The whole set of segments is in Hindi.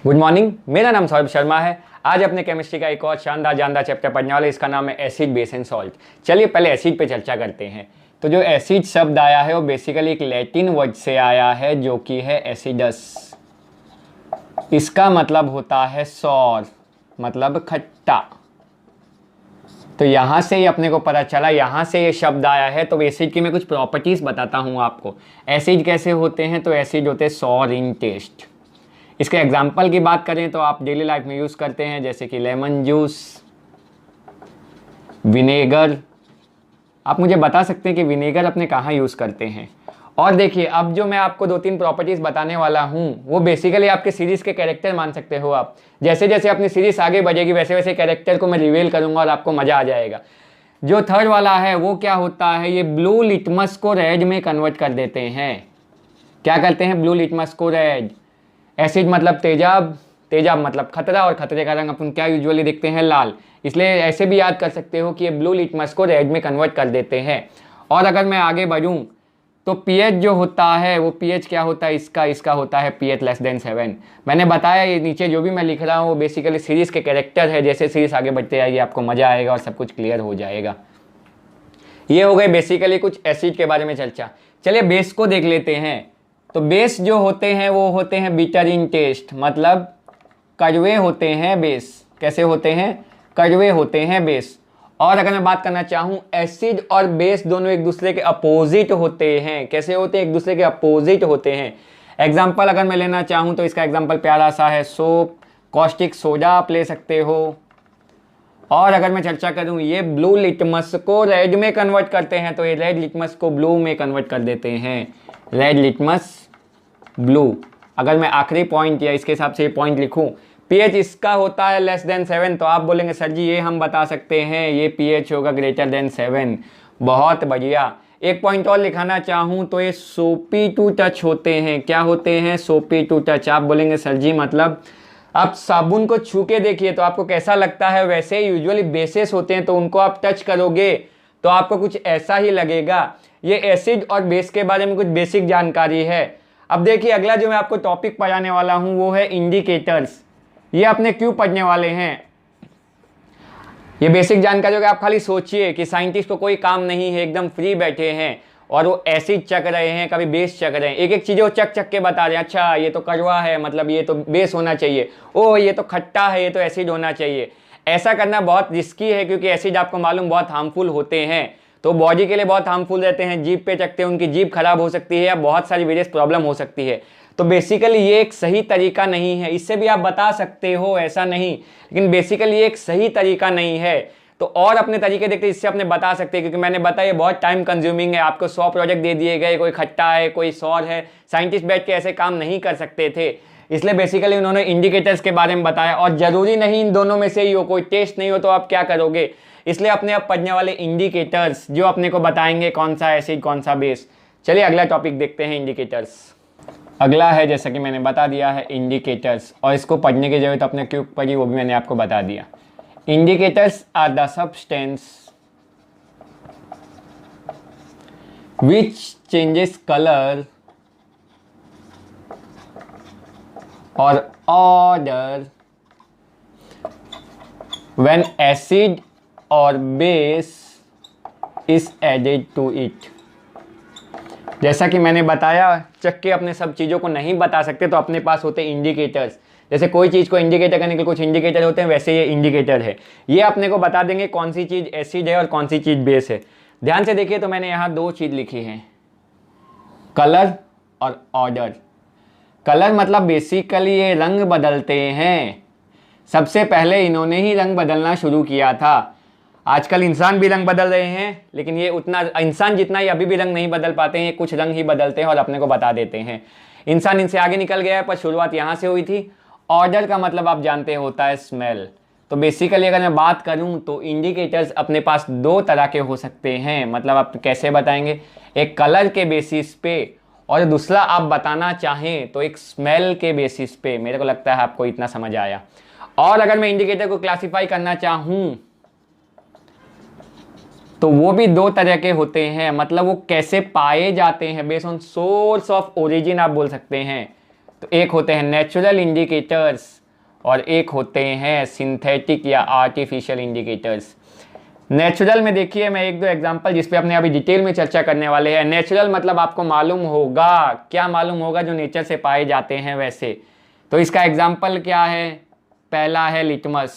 गुड मॉर्निंग, मेरा नाम सौरभ शर्मा है। आज अपने केमिस्ट्री का एक और शानदार जानदार चैप्टर पढ़ने वाले, इसका नाम है एसिड, बेस एंड सॉल्ट। चलिए पहले एसिड पे चर्चा करते हैं। तो जो एसिड शब्द आया है वो बेसिकली एक लैटिन वर्ड से आया है जो कि है एसिडस। इसका मतलब होता है सौर, मतलब खट्टा। तो यहाँ से ही अपने को पता चला, यहाँ से ये शब्द आया है। तो एसिड की मैं कुछ प्रॉपर्टीज़ बताता हूँ आपको। एसिड कैसे होते हैं? तो एसिड होते हैं सॉर इन टेस्ट। इसके एग्जाम्पल की बात करें तो आप डेली लाइफ में यूज़ करते हैं, जैसे कि लेमन जूस, विनेगर। आप मुझे बता सकते हैं कि विनेगर अपने कहाँ यूज़ करते हैं? और देखिए, अब जो मैं आपको 2-3 प्रॉपर्टीज़ बताने वाला हूँ वो बेसिकली आपके सीरीज़ के कैरेक्टर मान सकते हो आप। जैसे जैसे अपनी सीरीज़ आगे बढ़ेगी वैसे वैसे कैरेक्टर को मैं रिवील करूँगा और आपको मज़ा आ जाएगा। जो थर्ड वाला है वो क्या होता है? ये ब्लू लिटमस को रेड में कन्वर्ट कर देते हैं। क्या करते हैं? ब्लू लिटमस को रेड। एसिड मतलब तेजाब, तेजाब मतलब खतरा, और खतरे का रंग अपन क्या यूजुअली देखते हैं? लाल। इसलिए ऐसे भी याद कर सकते हो कि ये ब्लू लिटमस को रेड में कन्वर्ट कर देते हैं। और अगर मैं आगे बढ़ूँ तो पीएच जो होता है वो पीएच क्या होता है? इसका होता है पीएच लेस देन 7। मैंने बताया ये नीचे जो भी मैं लिख रहा हूँ वो बेसिकली सीरीज़ के कैरेक्टर है। जैसे सीरीज़ आगे बढ़ते जाएगी आपको मज़ा आएगा और सब कुछ क्लियर हो जाएगा। ये हो गए बेसिकली कुछ एसिड के बारे में चर्चा। चलिए बेस को देख लेते हैं। तो बेस जो होते हैं वो होते हैं बिटर इन टेस्ट, मतलब कड़वे होते हैं बेस। कैसे होते हैं? कड़वे होते हैं बेस। और अगर मैं बात करना चाहूँ, एसिड और बेस दोनों एक दूसरे के अपोजिट होते हैं। कैसे होते हैं? एक दूसरे के अपोजिट होते हैं। एग्जाम्पल अगर मैं लेना चाहूँ तो इसका एग्जाम्पल प्यारा सा है सोप, कॉस्टिक सोडा आप ले सकते हो। और अगर मैं चर्चा करूँ, ये ब्लू लिटमस को रेड में कन्वर्ट करते हैं, तो ये रेड लिटमस को ब्लू में कन्वर्ट कर देते हैं। Red litmus blue. अगर मैं आखिरी पॉइंट या इसके हिसाब से ये पॉइंट लिखूँ, पीएच इसका होता है लेस देन 7, तो आप बोलेंगे सर जी ये हम बता सकते हैं, ये पीएच होगा ग्रेटर देन 7। बहुत बढ़िया। एक पॉइंट और लिखाना चाहूँ तो ये सोपी टू टच होते हैं। क्या होते हैं? सोपी टू टच। आप बोलेंगे सर जी मतलब आप साबुन को छू के देखिए तो आपको कैसा लगता है? वैसे यूजुअली बेसेस होते हैं तो उनको आप टच करोगे तो आपको कुछ ऐसा ही लगेगा। ये एसिड और बेस के बारे में कुछ बेसिक जानकारी है। अब देखिए, अगला जो मैं आपको टॉपिक पढ़ाने वाला हूँ वो है इंडिकेटर्स। ये अपने क्यों पढ़ने वाले हैं? ये बेसिक जानकारी होगी। आप खाली सोचिए कि साइंटिस्ट को कोई काम नहीं है, एकदम फ्री बैठे हैं और वो एसिड चक रहे हैं, कभी बेस चक रहे हैं। एक एक चीज़ वो चक चक के बता रहे हैं। अच्छा ये तो कड़वा है, मतलब ये तो बेस होना चाहिए। ओ ये तो खट्टा है, ये तो एसिड होना चाहिए। ऐसा करना बहुत रिस्की है क्योंकि एसिड आपको मालूम बहुत हार्मफुल होते हैं, तो बॉडी के लिए बहुत हार्मफुल रहते हैं। जीभ पे चकते हैं, उनकी जीभ खराब हो सकती है या बहुत सारी वेरियस प्रॉब्लम हो सकती है। तो बेसिकली ये एक सही तरीका नहीं है। इससे भी आप बता सकते हो, ऐसा नहीं, लेकिन बेसिकली ये एक सही तरीका नहीं है। तो और अपने तरीके देखते इससे अपने बता सकते हैं, क्योंकि मैंने बताया बहुत टाइम कंज्यूमिंग है। आपको 100 प्रोजेक्ट दे दिए गए, कोई खट्टा है कोई सौर है, साइंटिस्ट बैठ के ऐसे काम नहीं कर सकते थे। इसलिए बेसिकली उन्होंने इंडिकेटर्स के बारे में बताया। और ज़रूरी नहीं इन दोनों में से ही हो, कोई टेस्ट नहीं हो तो आप क्या करोगे? इसलिए अपने आप पढ़ने वाले इंडिकेटर्स जो अपने को बताएंगे कौन सा एसिड कौन सा बेस। चलिए अगला टॉपिक देखते हैं, इंडिकेटर्स। अगला है, जैसा कि मैंने बता दिया है, इंडिकेटर्स। और इसको पढ़ने की जरूरत अपने क्यों पड़ी वो भी मैंने आपको बता दिया। Indicators are the substance which changes colour और odour when acid or base is added to it। जैसा कि मैंने बताया, चक के अपने सब चीज़ों को नहीं बता सकते, तो अपने पास होते इंडिकेटर्स। जैसे कोई चीज़ को इंडिकेटर करने के लिए कुछ इंडिकेटर होते हैं, वैसे ये इंडिकेटर है। ये अपने को बता देंगे कौन सी चीज़ एसिड है और कौन सी चीज़ बेस है। ध्यान से देखिए, तो मैंने यहाँ 2 चीज़ लिखी हैं, कलर और ऑर्डर। कलर मतलब बेसिकली ये रंग बदलते हैं। सबसे पहले इन्होंने ही रंग बदलना शुरू किया था। आजकल इंसान भी रंग बदल रहे हैं, लेकिन ये उतना इंसान जितना ही अभी भी रंग नहीं बदल पाते हैं। ये कुछ रंग ही बदलते हैं और अपने को बता देते हैं। इंसान इनसे आगे निकल गया है, पर शुरुआत यहाँ से हुई थी। ऑर्डर का मतलब आप जानते हैं होता है स्मेल। तो बेसिकली अगर मैं बात करूँ तो इंडिकेटर्स अपने पास 2 तरह के हो सकते हैं। मतलब आप कैसे बताएंगे? एक कलर के बेसिस पे, और दूसरा आप बताना चाहें तो एक स्मेल के बेसिस पे। मेरे को लगता है आपको इतना समझ आया। और अगर मैं इंडिकेटर को क्लासिफाई करना चाहूँ तो वो भी 2 तरह के होते हैं। मतलब वो कैसे पाए जाते हैं, based on source of origin आप बोल सकते हैं। तो एक होते हैं नेचुरल इंडिकेटर्स और एक होते हैं सिंथेटिक या आर्टिफिशियल इंडिकेटर्स। नेचुरल में देखिए मैं एक दो एग्जांपल जिस पे अपने अभी डिटेल में चर्चा करने वाले हैं। नेचुरल मतलब आपको मालूम होगा, क्या मालूम होगा, जो नेचर से पाए जाते हैं वैसे। तो इसका एग्जांपल क्या है, पहला है लिटमस।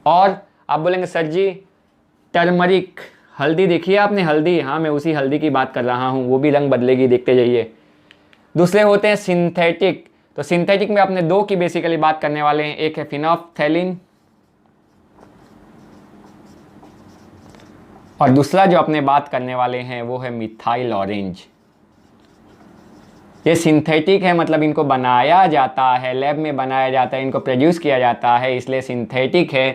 और आप बोलेंगे सर जी टर्मरिक, हल्दी देखी है आपने, हल्दी, हाँ मैं उसी हल्दी की बात कर रहा हूँ, वो भी रंग बदलेगी, देखते जाइए। दूसरे होते हैं सिंथेटिक। तो सिंथेटिक में अपने दो की बेसिकली बात करने वाले हैं, एक है फिनोल्फ्थेलिन और दूसरा जो अपने बात करने वाले हैं वो है मिथाइल ऑरेंज। ये सिंथेटिक है, मतलब इनको बनाया जाता है, लैब में बनाया जाता है, इनको प्रोड्यूस किया जाता है, इसलिए सिंथेटिक है।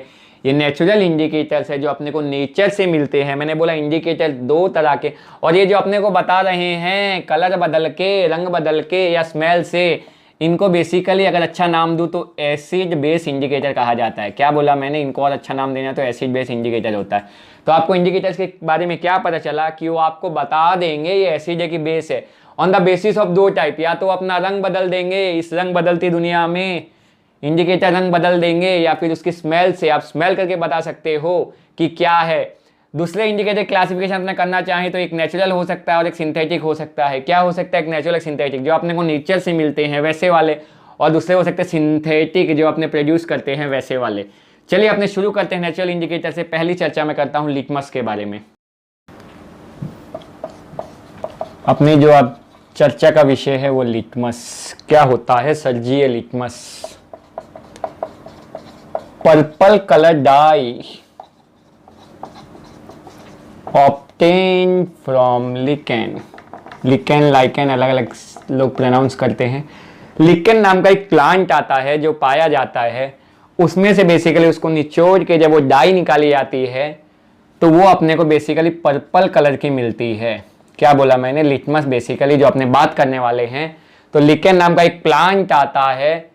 ये नेचुरल इंडिकेटर्स है जो अपने को नेचर से मिलते हैं। मैंने बोला इंडिकेटर दो तरह के, और ये जो अपने को बता रहे हैं कलर बदल के, रंग बदल के या स्मेल से, इनको बेसिकली अगर अच्छा नाम दूं तो एसिड बेस इंडिकेटर कहा जाता है। क्या बोला मैंने, इनको और अच्छा नाम देना तो एसिड बेस इंडिकेटर होता है। तो आपको इंडिकेटर्स के बारे में क्या पता चला कि वो आपको बता देंगे ये एसिड है कि बेस है, ऑन द बेसिस ऑफ दो टाइप, या तो अपना रंग बदल देंगे, इस रंग बदलती दुनिया में इंडिकेटर रंग बदल देंगे, या फिर उसकी स्मेल से आप स्मेल करके बता सकते हो कि क्या है। दूसरे इंडिकेटर क्लासिफिकेशन अपने करना चाहें तो एक नेचुरल हो सकता है और एक सिंथेटिक हो सकता है। क्या हो सकता है, एक नेचुरल, एक सिंथेटिक, जो अपने को नेचर से मिलते हैं वैसे वाले, और दूसरे हो सकते हैं सिंथेटिक जो अपने प्रोड्यूस करते हैं वैसे वाले। चलिए अपने शुरू करते हैं नेचुरल इंडिकेटर से। पहली चर्चा मैं करता हूँ लिटमस के बारे में। अपनी जो अब चर्चा का विषय है वो लिटमस। क्या होता है सर जी ये litmus? Purple colour dye obtain from lichen. Lichen, lichen अलग अलग लोग प्रोनाउंस करते हैं। लिकेन नाम का एक प्लांट आता है जो पाया जाता है, उसमें से बेसिकली उसको निचोड़ के जब वो डाई निकाली जाती है तो वो अपने को बेसिकली पर्पल कलर की मिलती है। क्या बोला मैंने, लिटमस बेसिकली जो अपने बात करने वाले हैं। तो लिकेन नाम का एक प्लांट आता है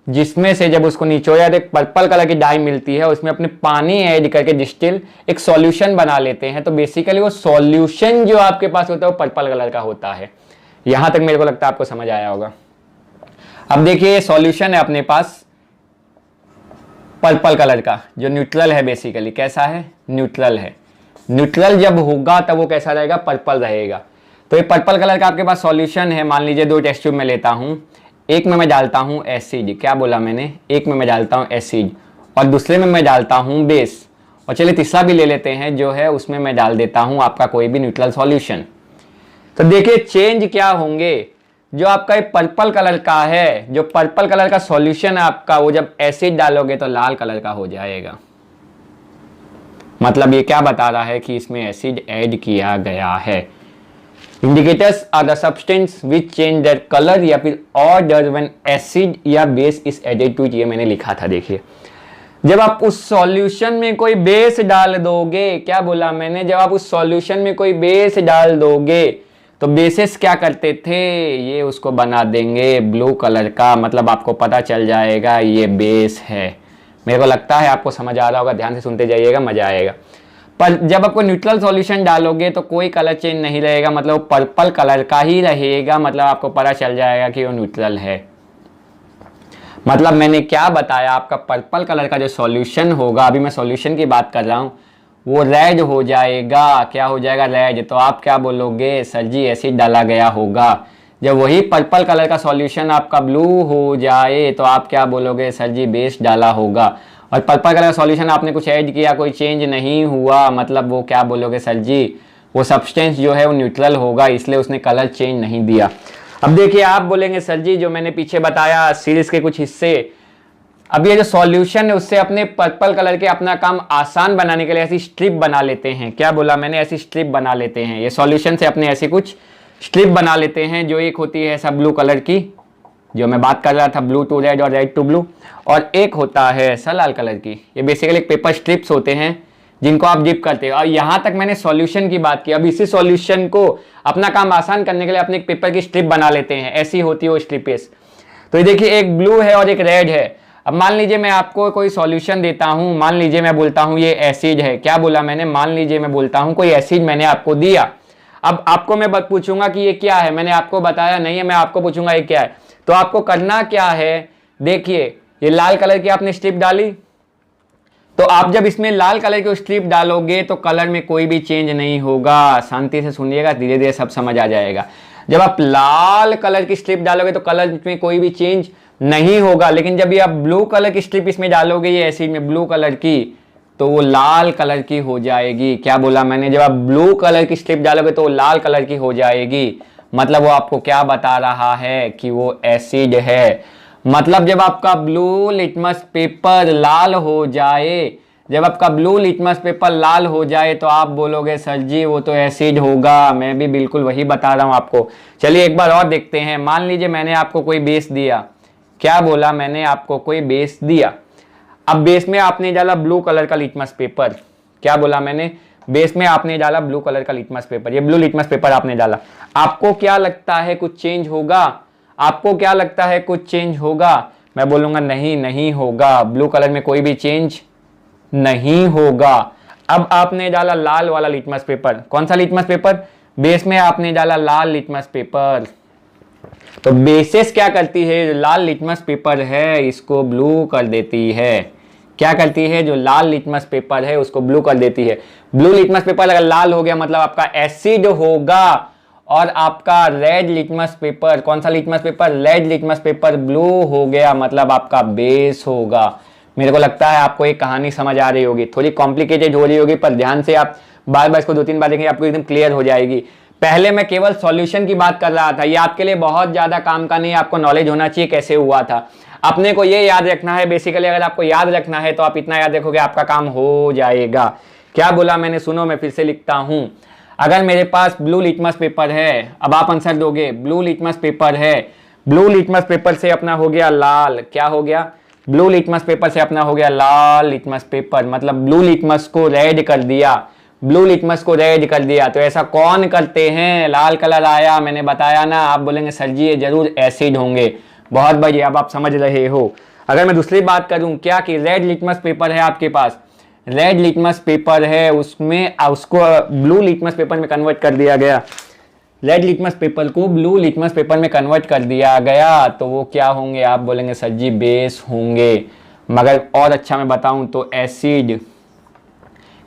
जिसमें से जब उसको निचोड़ा तो एक पर्पल कलर की डाई मिलती है, उसमें अपने पानी ऐड करके डिस्टिल एक सॉल्यूशन बना लेते हैं। तो बेसिकली वो सॉल्यूशन जो आपके पास होता है वो पर्पल कलर का होता है। यहां तक मेरे को लगता है आपको समझ आया होगा। अब देखिए सॉल्यूशन है अपने पास पर्पल कलर का जो न्यूट्रल है, बेसिकली कैसा है, न्यूट्रल है। न्यूट्रल जब होगा तब वो कैसा रहेगा, पर्पल रहेगा। तो ये पर्पल कलर का आपके पास सॉल्यूशन है। मान लीजिए दो टेस्ट ट्यूब में लेता हूं, एक में मैं डालता हूं एसिड, क्या बोला मैंने, एक में मैं डालता हूं एसिड और दूसरे में मैं डालता हूं बेस, और चलिए तीसरा भी ले लेते हैं जो है उसमें मैं डाल देता हूं आपका कोई भी न्यूट्रल सॉल्यूशन। तो देखिए चेंज क्या होंगे, जो आपका ये पर्पल कलर का है, जो पर्पल कलर का सॉल्यूशन है आपका, वो जब एसिड डालोगे तो लाल कलर का हो जाएगा। मतलब ये क्या बता रहा है कि इसमें एसिड ऐड किया गया है। Indicators are the substance which change their colour या फिर ऑर्डर व्हेन एसिड या base is added to it. ये मैंने लिखा था, देखिए जब आप उस सॉल्यूशन में कोई बेस डाल दोगे, क्या बोला मैंने, जब आप उस सॉल्यूशन में कोई बेस डाल दोगे तो बेसिस क्या करते थे, ये उसको बना देंगे ब्लू कलर का। मतलब आपको पता चल जाएगा ये बेस है। मेरे को लगता है आपको समझ आ रहा होगा, ध्यान से सुनते जाइएगा, मजा आएगा। पर जब आपको न्यूट्रल सॉल्यूशन डालोगे तो कोई कलर चेंज नहीं रहेगा, मतलब वो पर्पल कलर का ही रहेगा। मतलब आपको पता चल जाएगा कि वो न्यूट्रल है। मतलब मैंने क्या बताया, आपका पर्पल कलर का जो सॉल्यूशन होगा, अभी मैं सॉल्यूशन की बात कर रहा हूँ, वो रेड हो जाएगा। क्या हो जाएगा, रेड। तो आप क्या बोलोगे, सर जी एसिड डाला गया होगा। जब वही पर्पल कलर का सॉल्यूशन आपका ब्लू हो जाए तो आप क्या बोलोगे, सर जी बेस डाला होगा। और पर्पल कलर का सॉल्यूशन आपने कुछ ऐड किया, कोई चेंज नहीं हुआ, मतलब वो क्या बोलोगे, सर जी वो सब्सटेंस जो है वो न्यूट्रल होगा, इसलिए उसने कलर चेंज नहीं दिया। अब देखिए आप बोलेंगे, सर जी जो मैंने पीछे बताया सीरीज के कुछ हिस्से, अब ये जो सॉल्यूशन है उससे अपने पर्पल कलर के अपना काम आसान बनाने के लिए ऐसी स्ट्रिप बना लेते हैं। क्या बोला मैंने, ऐसी स्ट्रिप बना लेते हैं। ये सॉल्यूशन से अपने ऐसी कुछ स्ट्रिप बना लेते हैं, जो एक होती है ऐसा ब्लू कलर की, जो मैं बात कर रहा था, ब्लू टू रेड और रेड टू ब्लू, और एक होता है ऐसा लाल कलर की। ये बेसिकली एक पेपर स्ट्रिप्स होते हैं जिनको आप डिप करते हो। और यहाँ तक मैंने सॉल्यूशन की बात की। अब इसी सॉल्यूशन को अपना काम आसान करने के लिए अपने एक पेपर की स्ट्रिप बना लेते हैं, ऐसी होती है वो स्ट्रिपेस। तो ये देखिए एक ब्लू है और एक रेड है। अब मान लीजिए मैं आपको कोई सॉल्यूशन देता हूं, मान लीजिए मैं बोलता हूं ये एसिड है। क्या बोला मैंने, मान लीजिए मैं बोलता हूं कोई एसिड मैंने आपको दिया। अब आपको मैं पूछूंगा कि ये क्या है, मैंने आपको बताया नहीं है, मैं आपको पूछूंगा ये क्या है। तो आपको करना क्या है, देखिए ये लाल कलर की आपने स्ट्रिप डाली, तो आप जब इसमें लाल कलर की स्ट्रिप डालोगे तो कलर में कोई भी चेंज नहीं होगा। शांति से सुनिएगा, धीरे धीरे सब समझ आ जाएगा। जब आप लाल कलर की स्ट्रिप डालोगे तो कलर में कोई भी चेंज नहीं होगा, लेकिन जब ये आप ब्लू कलर की स्ट्रिप इसमें डालोगे ये एसिड में ब्लू कलर की, तो वो लाल कलर की हो जाएगी। क्या बोला मैंने? जब आप ब्लू कलर की स्ट्रिप डालोगे तो वो लाल कलर की हो जाएगी। मतलब वो आपको क्या बता रहा है कि वो एसिड है। मतलब जब आपका ब्लू लिटमस पेपर लाल हो जाए, जब आपका ब्लू लिटमस पेपर लाल हो जाए तो आप बोलोगे सर जी वो तो एसिड होगा। मैं भी बिल्कुल वही बता रहा हूँ आपको। चलिए एक बार और देखते हैं। मान लीजिए मैंने आपको कोई बेस दिया। क्या बोला मैंने? आपको कोई बेस दिया। अब बेस में आपने डाला ब्लू कलर का लिटमस पेपर। क्या बोला मैंने? बेस में आपने डाला ब्लू कलर का लिटमस पेपर। ये ब्लू लिटमस पेपर आपने डाला। आपको क्या लगता है कुछ चेंज होगा? आपको क्या लगता है कुछ चेंज होगा? मैं बोलूंगा नहीं, नहीं होगा। ब्लू कलर में कोई भी चेंज नहीं होगा। अब आपने डाला लाल वाला लिटमस पेपर। कौन सा लिटमस पेपर? बेस में आपने डाला लाल लिटमस पेपर। तो बेसिस क्या करती है? जो लाल लिटमस पेपर है इसको ब्लू कर देती है। क्या करती है? जो लाल लिटमस पेपर है उसको ब्लू कर देती है। ब्लू लिटमस पेपर अगर लाल हो गया मतलब आपका एसिड होगा, और आपका रेड लिटमस पेपर, कौन सा litmus paper? Red litmus paper blue हो गया मतलब आपका बेस होगा। मेरे को लगता है आपको एक कहानी समझ आ रही होगी। थोड़ी कॉम्प्लिकेटेड हो रही होगी पर ध्यान से आप बार बार इसको 2-3 बार देखेंगे आपको एकदम क्लियर हो जाएगी। पहले मैं केवल सॉल्यूशन की बात कर रहा था। ये आपके लिए बहुत ज्यादा काम का नहीं, आपको नॉलेज होना चाहिए कैसे हुआ था। अपने को ये याद रखना है बेसिकली। अगर आपको याद रखना है तो आप इतना याद रखोगे आपका काम हो जाएगा। क्या बोला मैंने? सुनो, मैं फिर से लिखता हूं। अगर मेरे पास ब्लू लिटमस पेपर है, अब आप आंसर दोगे। ब्लू लिटमस पेपर है, ब्लू लिटमस पेपर से अपना हो गया लाल। क्या हो गया? ब्लू लिटमस पेपर से अपना हो गया लाल लिटमस पेपर। मतलब ब्लू लिटमस को रेड कर दिया, ब्लू लिटमस को रेड कर दिया। तो ऐसा कौन करते हैं? लाल कलर आया, मैंने बताया ना। आप बोलेंगे सर जी ये जरूर एसिड होंगे। बहुत बढ़िया, अब आप समझ रहे हो। अगर मैं दूसरी बात करूं, क्या कि रेड लिटमस पेपर है आपके पास, रेड लिटमस पेपर है, उसमें उसको ब्लू लिटमस पेपर में कन्वर्ट कर दिया गया। रेड लिटमस पेपर को ब्लू लिटमस पेपर में कन्वर्ट कर दिया गया तो वो क्या होंगे? आप बोलेंगे सर जी बेस होंगे। मगर और अच्छा मैं बताऊं तो एसिड।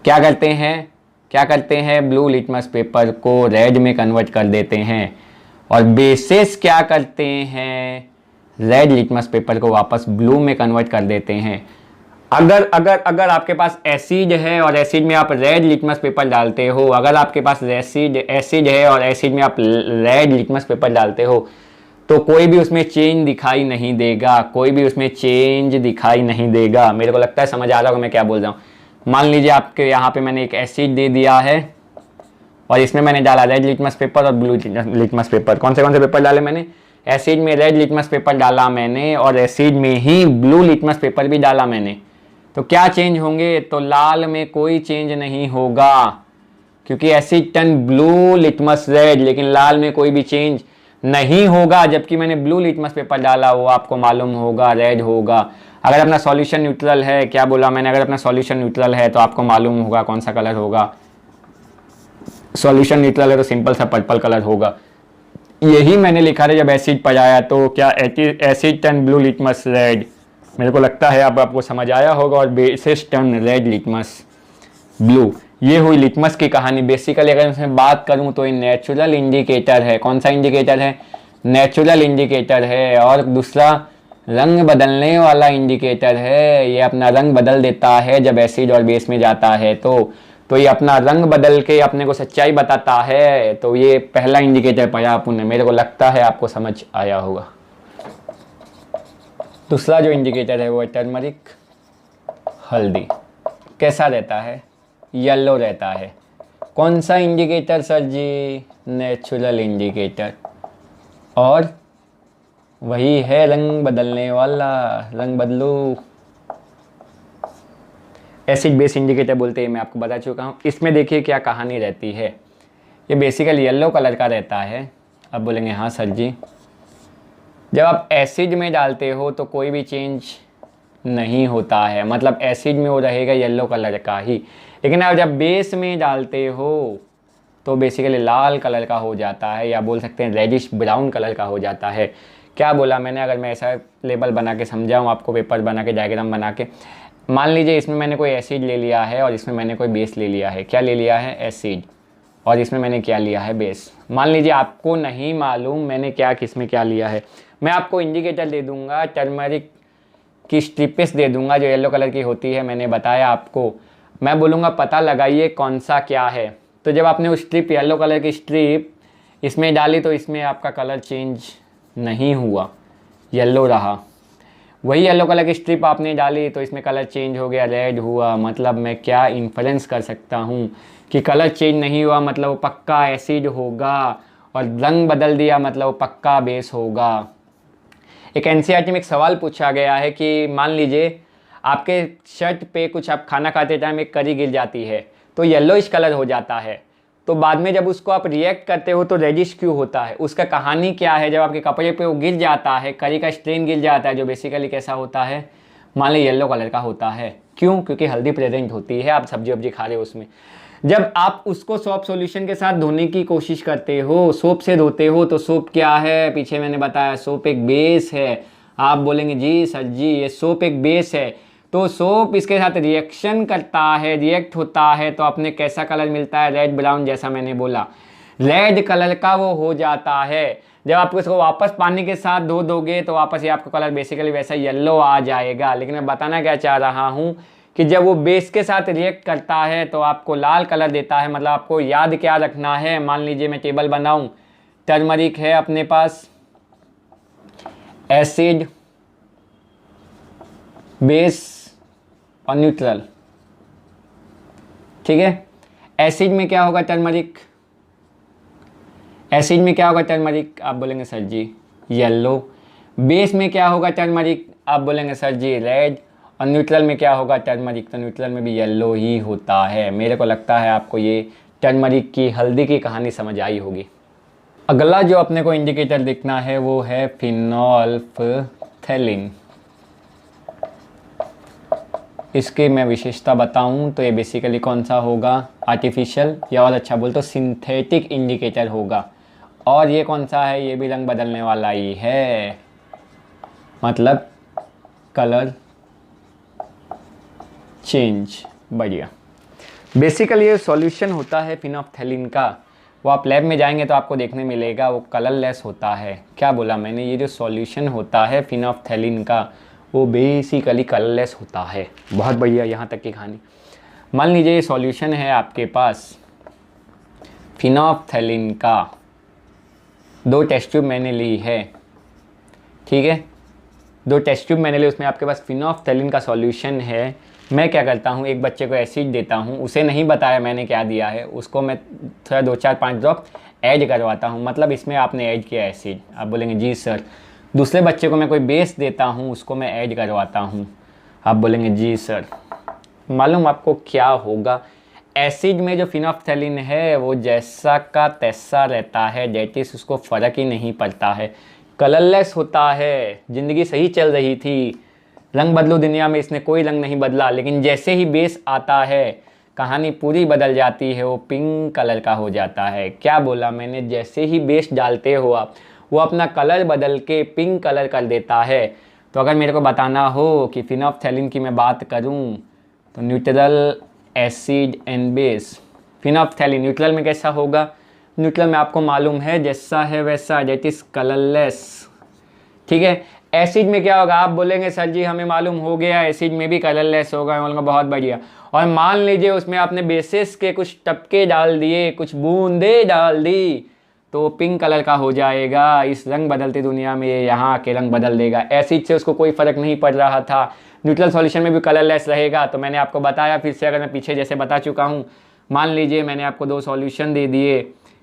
क्या करते हैं? क्या करते हैं? ब्लू लिटमस पेपर को रेड में कन्वर्ट कर देते हैं। और बेसिस क्या करते हैं? रेड लिटमस पेपर को वापस ब्लू में कन्वर्ट कर देते हैं। अगर अगर अगर आपके पास एसिड है और एसिड में आप रेड लिटमस पेपर डालते हो, अगर आपके पास एसिड है और एसिड में आप रेड लिटमस पेपर डालते हो तो कोई भी उसमें चेंज दिखाई नहीं देगा। कोई भी उसमें चेंज दिखाई नहीं देगा। मेरे को लगता है समझ आ रहा होगा मैं क्या बोल रहा हूँ। मान लीजिए आपके यहाँ पे मैंने एक एसिड दे दिया है और इसमें मैंने डाला रेड लिटमस पेपर और ब्लू लिटमस पेपर। कौन से पेपर डाले मैंने? एसिड में रेड लिटमस पेपर डाला मैंने और एसिड में ही ब्लू लिटमस पेपर भी डाला मैंने। तो क्या चेंज होंगे? तो लाल में कोई चेंज नहीं होगा क्योंकि asset turn blue litmus red, लेकिन लाल में कोई भी चेंज नहीं होगा। जबकि मैंने ब्लू लिटमस पेपर डाला वो आपको मालूम होगा रेड होगा। अगर अपना सॉल्यूशन न्यूट्रल है, क्या बोला मैंने? अगर अपना सॉल्यूशन न्यूट्रल है तो आपको मालूम होगा कौन सा कलर होगा। सॉल्यूशन न्यूट्रल है तो सिंपल सा पर्पल कलर होगा। यही मैंने लिखा था जब एसिड पढ़ाया। तो क्या asset turn blue litmus red. मेरे को लगता है अब आपको समझ आया होगा। और basis turn red litmus blue. ये हुई लिटमस की कहानी। बेसिकली अगर मैं बात करूं तो ये नेचुरल इंडिकेटर है। कौन सा इंडिकेटर है? नेचुरल इंडिकेटर है। और दूसरा रंग बदलने वाला इंडिकेटर है। ये अपना रंग बदल देता है जब एसिड और बेस में जाता है तो ये अपना रंग बदल के अपने को सच्चाई बताता है। तो ये पहला इंडिकेटर पढ़ा आपने। मेरे को लगता है आपको समझ आया होगा। दूसरा जो इंडिकेटर है वो है टर्मरिक, हल्दी। कैसा रहता है? येलो रहता है। कौन सा indicator sir ji? Natural indicator. और वही है रंग बदलने वाला। रंग बदलो। एसिड बेस इंडिकेटर बोलते हैं, मैं आपको बता चुका हूँ। इसमें देखिए क्या कहानी रहती है। ये बेसिकली येलो कलर का रहता है। अब बोलेंगे हाँ सर जी, जब आप एसिड में डालते हो तो कोई भी चेंज नहीं होता है। मतलब एसिड में वो रहेगा येलो कलर का ही। लेकिन आप जब बेस में डालते हो तो बेसिकली लाल कलर का हो जाता है, या बोल सकते हैं रेडिश ब्राउन कलर का हो जाता है। क्या बोला मैंने, अगर मैं ऐसा लेबल बना के समझाऊँ आपको, पेपर बना के, डायग्राम बना के, मान लीजिए इसमें मैंने कोई एसिड ले लिया है और इसमें मैंने कोई बेस ले लिया है। क्या ले लिया है? एसिड। और इसमें मैंने क्या लिया है? बेस। मान लीजिए आपको नहीं मालूम मैंने क्या किसमें क्या लिया है, मैं आपको इंडिकेटर दे दूंगा, टर्मरिक की स्ट्रिपेस दे दूंगा जो येलो कलर की होती है, मैंने बताया आपको। मैं बोलूँगा पता लगाइए कौन सा क्या है। तो जब आपने उस स्ट्रिप, येलो कलर की स्ट्रिप इसमें डाली तो इसमें आपका कलर चेंज नहीं हुआ, येलो रहा। वही येलो कलर की स्ट्रिप आपने डाली तो इसमें कलर चेंज हो गया, रेड हुआ। मतलब मैं क्या इन्फ्रेंस कर सकता हूँ कि कलर चेंज नहीं हुआ मतलब वो पक्का एसिड होगा, और रंग बदल दिया मतलब वो पक्का बेस होगा। एक एनसीईआरटी में एक सवाल पूछा गया है कि मान लीजिए आपके शर्ट पे कुछ आप खाना खाते टाइम एक करी गिर जाती है तो येलोइश कलर हो जाता है, तो बाद में जब उसको आप रिएक्ट करते हो तो रेडिश क्यों होता है? उसका कहानी क्या है? जब आपके कपड़े पे वो गिर जाता है, करी का स्ट्रेन गिर जाता है जो बेसिकली कैसा होता है, मान लीजिए येलो कलर का होता है। क्यों? क्योंकि हल्दी प्रेजेंट होती है, आप सब्जी वब्जी खा रहे हो उसमें। जब आप उसको सोप सॉल्यूशन के साथ धोने की कोशिश करते हो, सोप से धोते हो, तो सोप क्या है? पीछे मैंने बताया सोप एक बेस है। आप बोलेंगे जी सर जी ये सोप एक बेस है, तो सोप इसके साथ रिएक्शन करता है, रिएक्ट होता है, तो आपने कैसा कलर मिलता है? रेड ब्राउन, जैसा मैंने बोला रेड कलर का वो हो जाता है। जब आप इसको वापस पानी के साथ धो दोगे तो वापस ये आपका कलर बेसिकली वैसा येलो आ जाएगा। लेकिन मैं बताना क्या चाह रहा हूँ कि जब वो बेस के साथ रिएक्ट करता है तो आपको लाल कलर देता है। मतलब आपको याद क्या रखना है, मान लीजिए मैं टेबल बनाऊँ, टर्मरिक है अपने पास, एसिड, बेस और न्यूट्रल, ठीक है। एसिड में क्या होगा? टर्मरिक। एसिड में क्या होगा? टर्मरिक। आप बोलेंगे सर जी येलो। बेस में क्या होगा? टर्मरिक। आप बोलेंगे सर जी रेड। और न्यूट्रल में क्या होगा? टर्मरिक। तो न्यूट्रल में भी येलो ही होता है। मेरे को लगता है आपको ये टर्मरिक की, हल्दी की कहानी समझ आई होगी। अगला जो अपने को इंडिकेटर दिखना है वो है फिनोल्फ्थैलीन। इसकी मैं विशेषता बताऊं तो ये बेसिकली कौन सा होगा? आर्टिफिशियल, या और अच्छा बोल तो सिंथेटिक इंडिकेटर होगा। और ये कौन सा है? ये भी रंग बदलने वाला ही है, मतलब कलर चेंज। बढ़िया। बेसिकली ये सॉल्यूशन होता है फिनोल्फ्थैलीन का, वो आप लैब में जाएंगे तो आपको देखने मिलेगा, वो कलरलेस होता है। क्या बोला मैंने? ये जो सॉल्यूशन होता है फिनोल्फ्थैलीन का वो बेसिकली कलरलेस होता है। बहुत बढ़िया, यहाँ तक की कहानी। मान लीजिए ये सॉल्यूशन है आपके पास फिनोल्फ्थैलीन का, 2 टेस्ट ट्यूब मैंने ली है, ठीक है। 2 टेस्ट ट्यूब मैंने ली, उसमें आपके पास फिनोल्फ्थैलीन का सॉल्यूशन है। मैं क्या करता हूँ, एक बच्चे को एसिड देता हूँ, उसे नहीं बताया मैंने क्या दिया है, उसको मैं थोड़ा 2-4-5 ड्रॉप ऐड करवाता हूँ, मतलब इसमें आपने ऐड किया एसिड। आप बोलेंगे जी सर। दूसरे बच्चे को मैं कोई बेस देता हूँ, उसको मैं ऐड करवाता हूँ। आप बोलेंगे जी सर। मालूम आपको क्या होगा? एसिड में जो फिनोल्फ्थैलीन है वो जैसा का तैसा रहता है, दैट इज उसको फ़र्क ही नहीं पड़ता है, कलरलेस होता है। ज़िंदगी सही चल रही थी, रंग बदलो दुनिया में इसने कोई रंग नहीं बदला, लेकिन जैसे ही बेस आता है कहानी पूरी बदल जाती है, वो पिंक कलर का हो जाता है। क्या बोला मैंने? जैसे ही बेस डालते हो आप, वो अपना कलर बदल के पिंक कलर कर देता है। तो अगर मेरे को बताना हो कि फिनोल्फ्थैलीन की मैं बात करूं तो neutral, acid and base. Phenolphthalein neutral में कैसा होगा? न्यूट्रल में आपको मालूम है जैसा है वैसा, दैट इज़ कलरलेस, ठीक है। एसिड में क्या होगा? आप बोलेंगे सर जी हमें मालूम हो गया एसिड में भी कलरलेस होगा। मैं बोलूँगा बहुत बढ़िया। और मान लीजिए उसमें आपने बेसिस के कुछ टपके डाल दिए, कुछ बूंदे डाल दी, तो पिंक कलर का हो जाएगा। इस रंग बदलती दुनिया में ये यहाँ आके रंग बदल देगा। एसिड से उसको कोई फ़र्क नहीं पड़ रहा था, न्यूट्रल सॉल्यूशन में भी कलरलेस रहेगा। तो मैंने आपको बताया, फिर से अगर मैं पीछे जैसे बता चुका हूँ, मान लीजिए मैंने आपको 2 सॉल्यूशन दे दिए,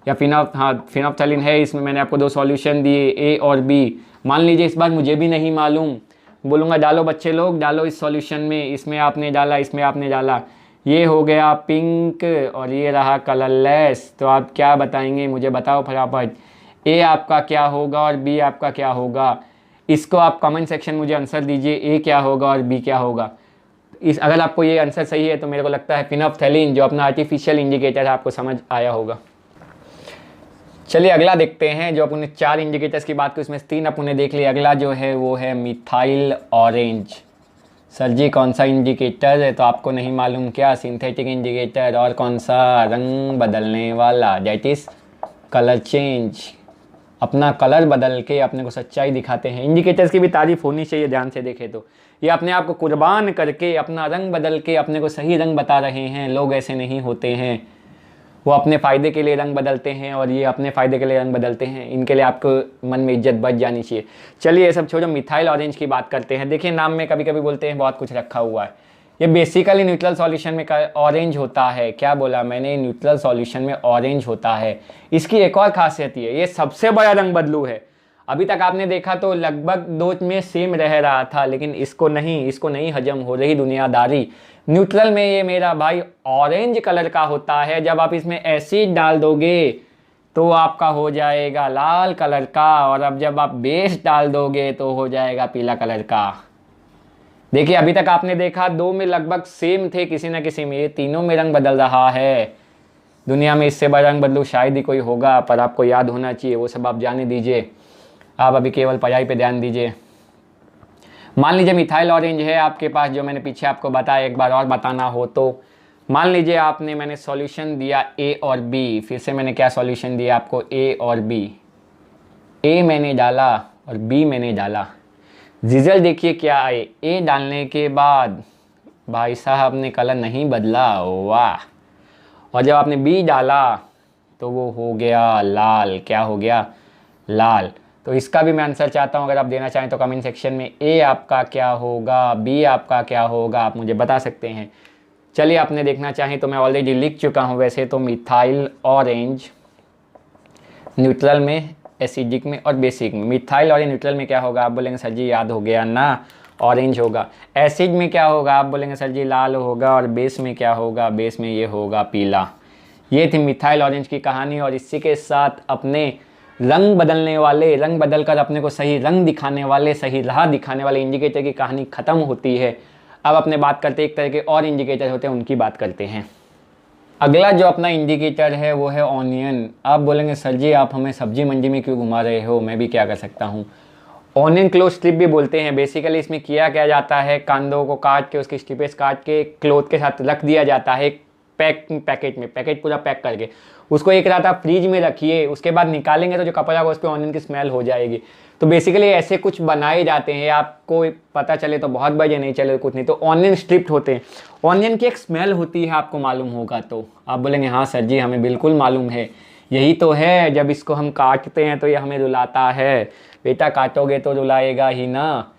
या फिनोल्फ्थैलीन है, इसमें मैंने आपको 2 सॉल्यूशन दिए, ए और बी। मान लीजिए इस बार मुझे भी नहीं मालूम, बोलूँगा डालो बच्चे लोग, डालो इस सॉल्यूशन में, इसमें आपने डाला, इसमें आपने डाला, ये हो गया पिंक और ये रहा कलरलेस। तो आप क्या बताएंगे? मुझे बताओ फटाफट, ए आपका क्या होगा और बी आपका क्या होगा? इसको आप कमेंट सेक्शन मुझे आंसर दीजिए, ए क्या होगा और बी क्या होगा। अगर आपको ये आंसर सही है तो मेरे को लगता है फिनोल्फ्थैलीन जो अपना आर्टिफिशियल इंडिकेटर है आपको समझ आया होगा। चलिए अगला देखते हैं। जो अपने 4 इंडिकेटर्स की बात की उसमें 3 अपने देख लिए। अगला जो है वो है मिथाइल ऑरेंज। सर जी कौन सा इंडिकेटर है? तो आपको नहीं मालूम क्या? Synthetic indicator. और कौन सा? रंग बदलने वाला, दैट इज़ कलर चेंज। अपना कलर बदल के अपने को सच्चाई दिखाते हैं। इंडिकेटर्स की भी तारीफ होनी चाहिए, ध्यान से देखें तो। ये अपने आप को कुर्बान करके अपना रंग बदल के अपने को सही रंग बता रहे हैं। लोग ऐसे नहीं होते हैं, वो अपने फ़ायदे के लिए रंग बदलते हैं और ये अपने फ़ायदे के लिए रंग बदलते हैं। इनके लिए आपको मन में इज्जत बच जानी चाहिए। चलिए ये सब छोड़ो, मिथाइल ऑरेंज की बात करते हैं। देखिए नाम में कभी कभी बोलते हैं बहुत कुछ रखा हुआ है। ये बेसिकली न्यूट्रल सॉल्यूशन में ऑरेंज होता है। क्या बोला मैंने? न्यूट्रल सॉल्यूशन में ऑरेंज होता है। इसकी एक और खासियत ये सबसे बड़ा रंग बदलू है। अभी तक आपने देखा तो लगभग 2 में सेम रह रहा था, लेकिन इसको नहीं हजम हो रही दुनियादारी। न्यूट्रल में ये मेरा भाई ऑरेंज कलर का होता है। जब आप इसमें एसिड डाल दोगे तो आपका हो जाएगा लाल कलर का, और अब जब आप बेस डाल दोगे तो हो जाएगा पीला कलर का। देखिए अभी तक आपने देखा 2 में लगभग सेम थे किसी ना किसी में, ये तीनों में रंग बदल रहा है। दुनिया में इससे बड़ा रंग बदलू शायद ही कोई होगा, पर आपको याद होना चाहिए। वो सब आप जाने दीजिए, आप अभी केवल पढ़ाई पे ध्यान दीजिए। मान लीजिए मिथाइल ऑरेंज है आपके पास, जो मैंने पीछे आपको बताया, एक बार और बताना हो तो मान लीजिए मैंने सॉल्यूशन दिया ए और बी। फिर से मैंने क्या सॉल्यूशन दिया आपको? ए और बी। ए मैंने डाला और बी मैंने डाला। रिजल्ट देखिए क्या आए। ए डालने के बाद भाई साहब ने कलर नहीं बदला, वाह। और जब आपने बी डाला तो वो हो गया लाल। क्या हो गया? लाल। तो इसका भी मैं आंसर चाहता हूँ, अगर आप देना चाहें तो कमेंट सेक्शन में। ए आपका क्या होगा, बी आपका क्या होगा, आप मुझे बता सकते हैं। चलिए आपने देखना चाहें तो मैं ऑलरेडी लिख चुका हूँ वैसे तो। मिथाइल ऑरेंज न्यूट्रल में, एसिडिक में और बेसिक में। मिथाइल ऑरेंज न्यूट्रल में क्या होगा? आप बोलेंगे सर जी याद हो गया ना, ऑरेंज होगा। एसिड में क्या होगा? आप बोलेंगे सर जी लाल होगा। और बेस में क्या होगा? बेस में ये होगा पीला। ये थी मिथाइल ऑरेंज की कहानी। और इसी के साथ अपने रंग बदलने वाले, रंग बदलकर अपने को सही रंग दिखाने वाले, सही राह दिखाने वाले इंडिकेटर की कहानी ख़त्म होती है। अब अपने बात करते एक तरह के और इंडिकेटर होते हैं, उनकी बात करते हैं। अगला जो अपना इंडिकेटर है वो है ऑनियन। आप बोलेंगे सर जी आप हमें सब्जी मंडी में क्यों घुमा रहे हो, मैं भी क्या कर सकता हूँ। ऑनियन क्लोथ स्ट्रिप भी बोलते हैं। बेसिकली इसमें किया क्या जाता है, कांदों को काट के उसकी स्ट्रिपेस काट के क्लोथ के साथ रख दिया जाता है पैकेट में, पैकेट पूरा पैक करके। उसको एक रात आप फ्रीज में रखिए, उसके बाद निकालेंगे तो जो कपड़ा होगा उस पर ऑनियन की स्मेल हो जाएगी। तो बेसिकली ऐसे कुछ बनाए जाते हैं, आपको पता चले तो बहुत बढ़िया, नहीं चले कुछ नहीं। तो ऑनियन स्ट्रिप्ड होते हैं। ऑनियन की एक स्मेल होती है, आपको मालूम होगा। तो आप बोलेंगे हाँ सर जी हमें बिल्कुल मालूम है, यही तो है जब इसको हम काटते हैं तो ये हमें रुलाता है। बेटा काटोगे तो रुलाएगा ही ना।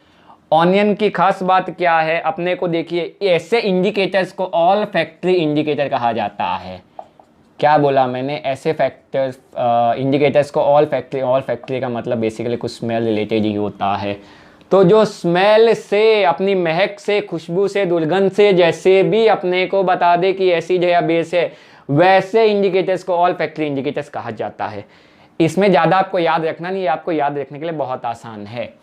ऑनियन की खास बात क्या है, अपने को देखिए ऐसे इंडिकेटर्स को ऑल फैक्ट्री इंडिकेटर कहा जाता है। क्या बोला मैंने? ऐसे फैक्टर्स इंडिकेटर्स को ऑल फैक्ट्री का मतलब बेसिकली कुछ स्मेल रिलेटेड ही होता है। तो जो स्मेल से, अपनी महक से, खुशबू से, दुर्गंध से जैसे भी अपने को बता दे कि एसिड है या बेस है, वैसे इंडिकेटर्स को ऑल फैक्ट्री इंडिकेटर्स कहा जाता है। इसमें ज़्यादा आपको याद रखना नहीं है, आपको याद रखने के लिए बहुत आसान है।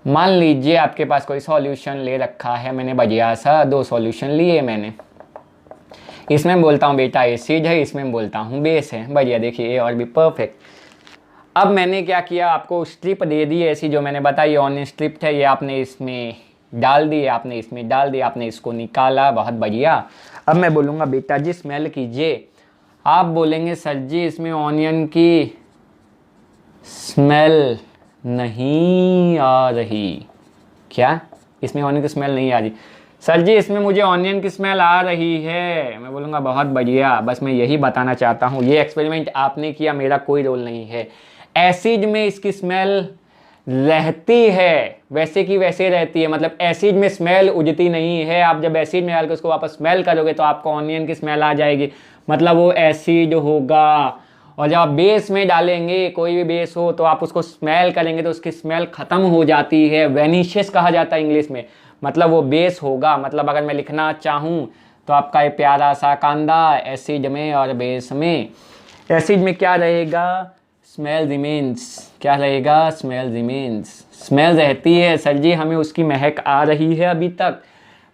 मान लीजिए आपके पास कोई सॉल्यूशन ले रखा है, मैंने बढ़िया सा 2 सॉल्यूशन लिए मैंने। इसमें बोलता हूँ बेटा एसिड है, इसमें बोलता हूँ बेस है। बढ़िया, देखिए ए और बी परफेक्ट। अब मैंने क्या किया, आपको स्ट्रिप दे दी ऐसी जो मैंने बताई, ऑनियन स्ट्रिप है, ये आपने इसमें डाल दी, आपने इसमें डाल दी, आपने इसको निकाला, बहुत बढ़िया। अब मैं बोलूँगा बेटा जी स्मेल कीजिए। आप बोलेंगे सर जी इसमें ऑनियन की स्मेल नहीं आ रही। क्या? इसमें ऑनियन की स्मेल नहीं आ रही? सर जी इसमें मुझे ऑनियन की स्मेल आ रही है। मैं बोलूँगा बहुत बढ़िया, बस मैं यही बताना चाहता हूँ, ये एक्सपेरिमेंट आपने किया, मेरा कोई रोल नहीं है। एसिड में इसकी स्मेल रहती है, वैसे की वैसे रहती है, मतलब एसिड में स्मेल उजती नहीं है। आप जब एसिड में डाल के उसको वापस स्मेल करोगे तो आपको ऑनियन की स्मेल आ जाएगी, मतलब वो एसिड होगा। और जब आप बेस में डालेंगे, कोई भी बेस हो, तो आप उसको स्मेल करेंगे तो उसकी स्मेल ख़त्म हो जाती है। वेनिशियस कहा जाता है इंग्लिश में, मतलब वो बेस होगा। मतलब अगर मैं लिखना चाहूँ तो आपका ये प्यारा सा कांदा एसिड में और बेस में। एसिड में क्या रहेगा? Smell remains. क्या रहेगा? Smell remains. स्मेल रहती है सर जी, हमें उसकी महक आ रही है अभी तक।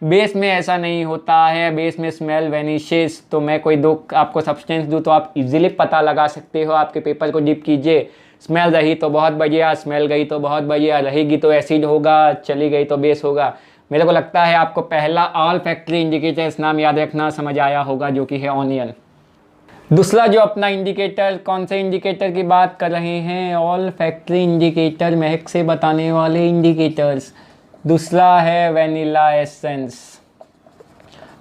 बेस में ऐसा नहीं होता है, बेस में स्मेल वेनिशेस। तो मैं कोई दो आपको सब्सटेंस दूँ तो आप इजीली पता लगा सकते हो। आपके पेपर को डिप कीजिए, स्मेल रही तो बहुत बढ़िया, स्मेल गई तो बहुत बढ़िया, रहेगी तो एसिड होगा, चली गई तो बेस होगा। मेरे को लगता है आपको पहला ऑल फैक्ट्री इंडिकेटर्स नाम याद रखना समझ आया होगा, जो कि है ऑनियन। दूसरा जो अपना इंडिकेटर, कौन से इंडिकेटर की बात कर रहे हैं? ऑल फैक्ट्री इंडिकेटर, महक से बताने वाले इंडिकेटर्स। दूसरा है वेनिला एसेंस।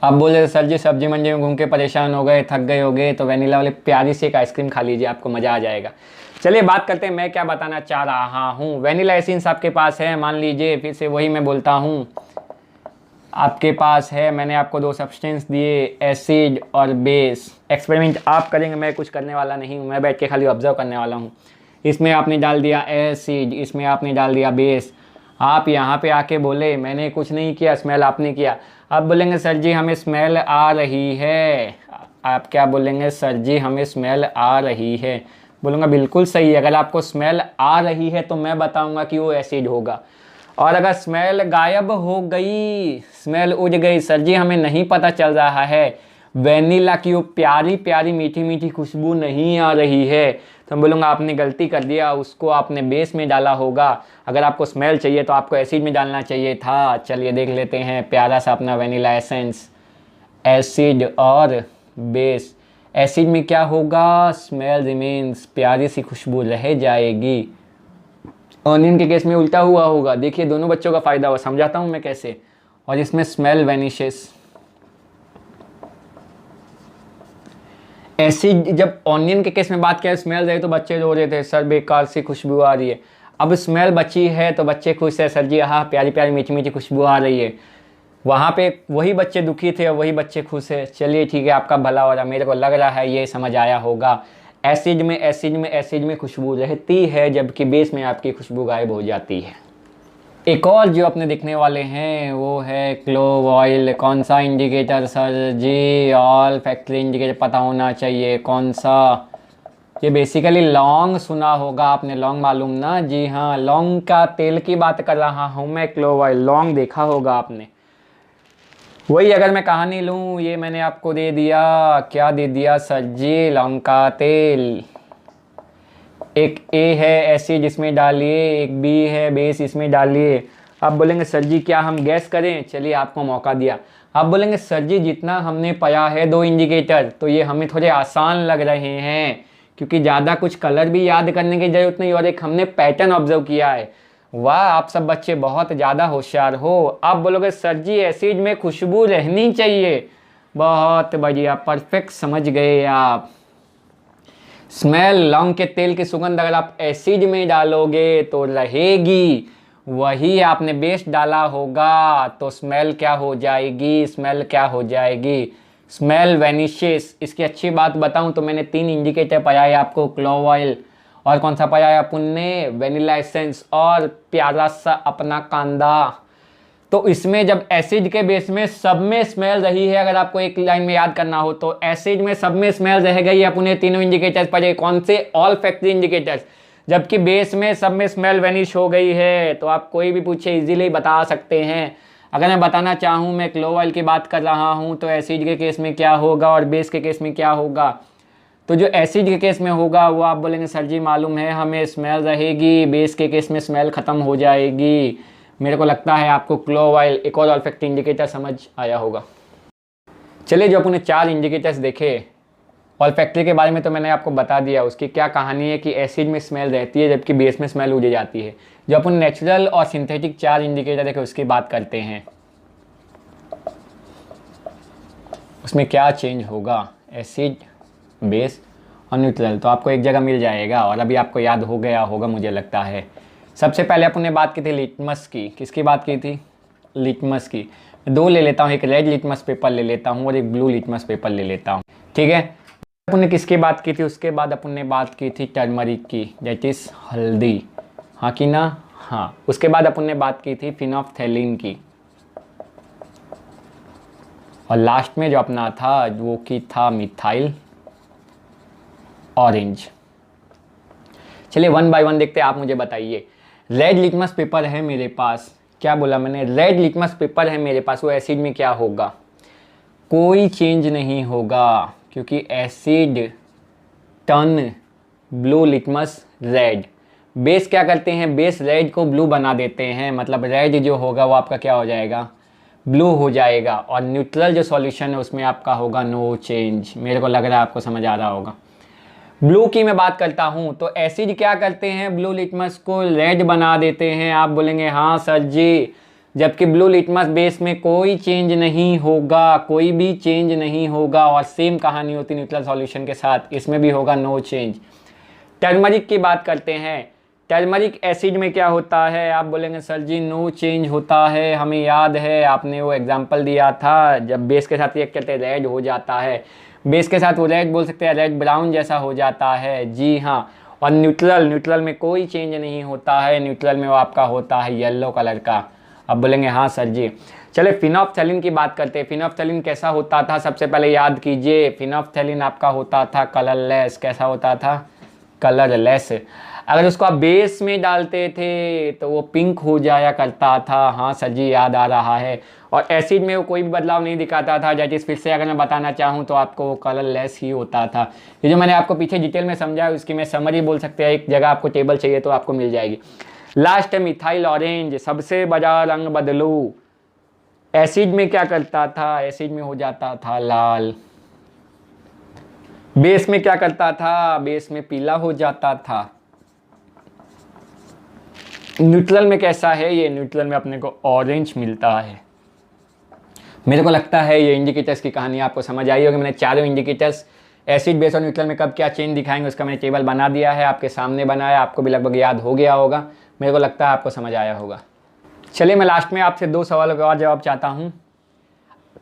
आप बोले सर जी सब्जी मंडी में घूम के परेशान हो गए, थक गए होगे, तो वेनिला वाले प्यारी से एक आइसक्रीम खा लीजिए, आपको मज़ा आ जाएगा। चलिए बात करते हैं मैं क्या बताना चाह रहा हूँ। वेनिला एसेंस आपके पास है, मान लीजिए, फिर से वही मैं बोलता हूँ, आपके पास है, मैंने आपको दो सब्सटेंस दिए, एसिड और बेस। एक्सपेरिमेंट आप करेंगे, मैं कुछ करने वाला नहीं हूँ, मैं बैठ के खाली ऑब्जर्व करने वाला हूँ। इसमें आपने डाल दिया एसिड, इसमें आपने डाल दिया बेस। आप यहाँ पे आके बोले मैंने कुछ नहीं किया, स्मेल आपने किया। आप बोलेंगे सर जी हमें स्मेल आ रही है। आप क्या बोलेंगे? सर जी हमें स्मेल आ रही है। बोलूँगा बिल्कुल सही है। अगर आपको स्मेल आ रही है तो मैं बताऊँगा कि वो एसिड होगा। और अगर स्मेल गायब हो गई, स्मेल उड़ गई, सर जी हमें नहीं पता चल रहा है, वेनिला की वो प्यारी प्यारी मीठी मीठी खुशबू नहीं आ रही है, तो मैं बोलूँगा आपने गलती कर दिया, उसको आपने बेस में डाला होगा। अगर आपको स्मेल चाहिए तो आपको एसिड में डालना चाहिए था। चलिए देख लेते हैं प्यारा सा अपना वेनिला एसेंस, एसिड और बेस। एसिड में क्या होगा? स्मेल रिमेन्स, प्यारी सी खुशबू रह जाएगी। ऑनियन के केस में उल्टा हुआ होगा। देखिए दोनों बच्चों का फ़ायदा हुआ, समझाता हूँ मैं कैसे। और इसमें स्मेल वेनिशेस। एसिड, जब ऑनियन के केस में बात किया स्मेल रही तो बच्चे रो रहे थे, सर बेकार सी खुशबू आ रही है। अब स्मेल बची है तो बच्चे खुश है, सर जी हाँ प्यारी प्यारी मीठी मीठी खुशबू आ रही है। वहाँ पे वही बच्चे दुखी थे और वही बच्चे खुश है। चलिए ठीक है, आपका भला हो रहा, मेरे को लग रहा है ये समझ आया होगा। एसिड में खुशबू रहती है, जबकि बेस में आपकी खुशबू गायब हो जाती है। एक और जो अपने देखने वाले हैं वो है क्लोव ऑयल। कौन सा इंडिकेटर सर जी? ऑल फैक्ट्री इंडिकेटर पता होना चाहिए। कौन सा? ये बेसिकली लौंग सुना होगा आपने, लौंग मालूम ना? जी हाँ, लौंग का तेल की बात कर रहा हूँ मैं, क्लोव ऑयल। लौंग देखा होगा आपने। वही अगर मैं कहानी लूँ, ये मैंने आपको दे दिया, क्या दे दिया सर जी? लौंग का तेल। एक ए है एसिड, इसमें डालिए, एक बी है बेस, इसमें डालिए। आप बोलेंगे सर जी क्या हम गैस करें? चलिए आपको मौका दिया। आप बोलेंगे सर जी जितना हमने पाया है दो इंडिकेटर, तो ये हमें थोड़े आसान लग रहे हैं, क्योंकि ज़्यादा कुछ कलर भी याद करने की ज़रूरत नहीं, और एक हमने पैटर्न ऑब्जर्व किया है। वाह, आप सब बच्चे बहुत ज़्यादा होशियार हो। आप बोलोगे सर जी एसिड में खुशबू रहनी चाहिए। बहुत बढ़िया, परफेक्ट समझ गए आप। स्मेल, लौंग के तेल की सुगंध अगर आप एसिड में डालोगे तो रहेगी, वही आपने बेस डाला होगा तो स्मेल क्या हो जाएगी? स्मेल क्या हो जाएगी? Smell vanishes. इसकी अच्छी बात बताऊं तो मैंने 3 इंडिकेटर पाया है आपको, क्लोव ऑयल, और कौन सा पाया है अपन ने? वेनिला एसेंस, और प्यारा सा अपना कांदा। तो इसमें जब एसिड के बेस में सब में स्मेल रही है, अगर आपको एक लाइन में याद करना हो तो एसिड में सब में स्मेल रह गई, अपने तीनों इंडिकेटर्स पढ़े। कौन से? All factory indicators. जबकि बेस में सब में स्मेल वेनिश हो गई है। तो आप कोई भी पूछे इजीली बता सकते हैं। अगर मैं बताना चाहूँ, मैं क्लोव ऑयल की बात कर रहा हूँ, तो एसिड के केस में क्या होगा और बेस के केस में क्या होगा? तो जो एसिड के केस में होगा वो आप बोलेंगे सर जी मालूम है हमें, स्मेल रहेगी, बेस के केस में स्मेल ख़त्म हो जाएगी। मेरे को लगता है आपको क्लोव ऑयल, एक और ऑल्फैक्टिव इंडिकेटर समझ आया होगा। चलिए, जो अपने 4 इंडिकेटर्स देखे, ऑल्फैक्टरी के बारे में तो मैंने आपको बता दिया, उसकी क्या कहानी है कि एसिड में स्मेल रहती है जबकि बेस में स्मेल उड़ जाती है। जो अपन नेचुरल और सिंथेटिक 4 इंडिकेटर देखे उसकी बात करते हैं, उसमें क्या चेंज होगा, एसिड, बेस और न्यूट्रल। तो आपको एक जगह मिल जाएगा और अभी आपको याद हो गया होगा मुझे लगता है। सबसे पहले अपन ने बात की थी लिटमस की। किसकी बात की थी? लिटमस की। 2 ले लेता हूँ, एक रेड लिटमस पेपर ले लेता हूँ और एक ब्लू लिटमस पेपर ले लेता हूँ, ठीक है। अपन ने किसकी बात की थी? उसके बाद अपन ने बात की थी टर्मरिक की, दैट इज़ हल्दी, हाँ कि ना? हाँ। उसके बाद अपन ने बात की थी फिनोल्फ्थेलिन की, और लास्ट में जो अपना था वो की था मिथाइल ऑरेंज। चलिए 1 बाय 1 देखते हैं, आप मुझे बताइए। रेड लिटमस पेपर है मेरे पास, क्या बोला मैंने, रेड लिटमस पेपर है मेरे पास, वो एसिड में क्या होगा, कोई चेंज नहीं होगा, क्योंकि asset turn blue litmus red. Base क्या करते हैं, बेस रेड को ब्लू बना देते हैं, मतलब रेड जो होगा वो आपका क्या हो जाएगा, ब्लू हो जाएगा। और न्यूट्रल जो सॉल्यूशन है उसमें आपका होगा नो चेंज। मेरे को लग रहा है आपको समझ आ रहा होगा। ब्लू की मैं बात करता हूँ तो एसिड क्या करते हैं, ब्लू लिटमस को रेड बना देते हैं। आप बोलेंगे हाँ सर जी, जबकि ब्लू लिटमस बेस में कोई चेंज नहीं होगा, कोई भी चेंज नहीं होगा। और सेम कहानी होती न्यूट्रल सॉल्यूशन के साथ, इसमें भी होगा नो चेंज। टर्मरिक की बात करते हैं, टर्मरिक एसिड में क्या होता है, आप बोलेंगे सर जी नो चेंज होता है, हमें याद है आपने वो एग्जांपल दिया था, जब बेस के साथ रिएक्ट करते रेड हो जाता है, बेस के साथ वो रेड बोल सकते हैं, रेड ब्राउन जैसा हो जाता है। जी हाँ। और न्यूट्रल में कोई चेंज नहीं होता है, न्यूट्रल में वो आपका होता है येलो कलर का। अब बोलेंगे हाँ सर जी। चले फिनोल्फ्थेलिन की बात करते हैं। फिनोल्फ्थेलिन कैसा होता था, सबसे पहले याद कीजिए, फिनोल्फ्थेलिन आपका होता था कलरलेस। कैसा होता था, कलरलेस। अगर उसको आप बेस में डालते थे तो वो पिंक हो जाया करता था। हाँ सर जी याद आ रहा है। और एसिड में वो कोई भी बदलाव नहीं दिखाता था। जैसे फिर से अगर मैं बताना चाहूँ तो आपको वो कलरलेस ही होता था। ये जो मैंने आपको पीछे डिटेल में समझाया उसकी मैं समरी बोल सकते हैं, एक जगह आपको टेबल चाहिए तो आपको मिल जाएगी। लास्ट है मिथाइल ऑरेंज, सबसे बड़ा रंग बदलू। एसिड में क्या करता था, एसिड में हो जाता था लाल। बेस में क्या करता था, बेस में पीला हो जाता था। न्यूट्रल में कैसा है, ये न्यूट्रल में अपने को ऑरेंज मिलता है। मेरे को लगता है ये इंडिकेटर्स की कहानी आपको समझ आई होगी। मैंने चारों इंडिकेटर्स एसिड बेस और न्यूट्रल में कब क्या चेंज दिखाएंगे उसका मैंने टेबल बना दिया है, आपके सामने बनाया, आपको भी लगभग याद हो गया होगा। मेरे को लगता है आपको समझ आया होगा। चलिए मैं लास्ट में आपसे 2 सवालों का और जवाब चाहता हूँ।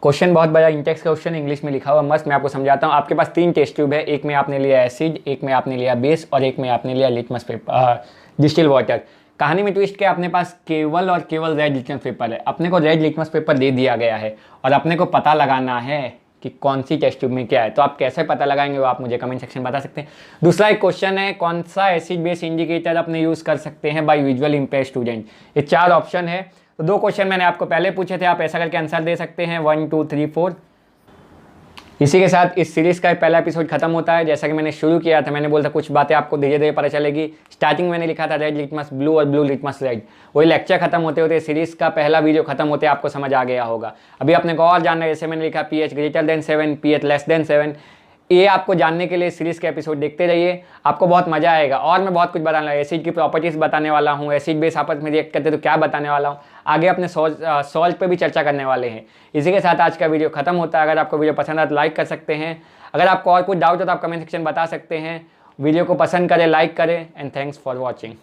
क्वेश्चन बहुत बड़ा इंटेक्स क्वेश्चन, इंग्लिश में लिखा हुआ मस्त, मैं आपको समझाता हूँ। आपके पास 3 टेस्ट ट्यूब है, एक में आपने लिया एसिड, एक में आपने लिया बेस और एक में आपने लिया लिटमस पेपर, डिस्टिल वाटर। कहानी में ट्विस्ट क्या, अपने पास केवल और केवल रेड लिटमस पेपर है। अपने को रेड लिटमस पेपर दे दिया गया है और अपने को पता लगाना है कि कौन सी टेस्ट ट्यूब में क्या है। तो आप कैसे पता लगाएंगे वो आप मुझे कमेंट सेक्शन में बता सकते हैं। दूसरा एक क्वेश्चन है, कौन सा एसिड बेस इंडिकेटर अपने यूज़ कर सकते हैं बाय विजुअल इंपेयर स्टूडेंट। ये 4 ऑप्शन है। तो 2 क्वेश्चन मैंने आपको पहले पूछे थे, आप ऐसा करके आंसर दे सकते हैं 1 2 3 4। इसी के साथ इस सीरीज़ का पहला एपिसोड खत्म होता है। जैसा कि मैंने शुरू किया था, मैंने बोला था कुछ बातें आपको धीरे धीरे पता चलेगी। स्टार्टिंग मैंने लिखा था रेड लिटमस ब्लू और ब्लू लिटमस रेड। वही लेक्चर खत्म होते होते सीरीज़ का पहला वीडियो खत्म होते आपको समझ आ गया होगा। अभी अपने को और जानना है, जैसे मैंने लिखा pH greater than 7, pH less than 7। ये आपको जानने के लिए सीरीज़ के एपिसोड देखते रहिए, आपको बहुत मजा आएगा। और मैं बहुत कुछ बताने वाला, एसिड की प्रॉपर्टीज़ बताने वाला हूँ, एसिड बेस आपस में रिएक्ट करते तो क्या बताने वाला हूँ, आगे अपने सॉल्ट पे भी चर्चा करने वाले हैं। इसी के साथ आज का वीडियो खत्म होता है। अगर आपको वीडियो पसंद आए तो लाइक कर सकते हैं। अगर आपको और कुछ डाउट हो तो आप कमेंट सेक्शन बता सकते हैं। वीडियो को पसंद करें, लाइक करें एंड थैंक्स फॉर वॉचिंग।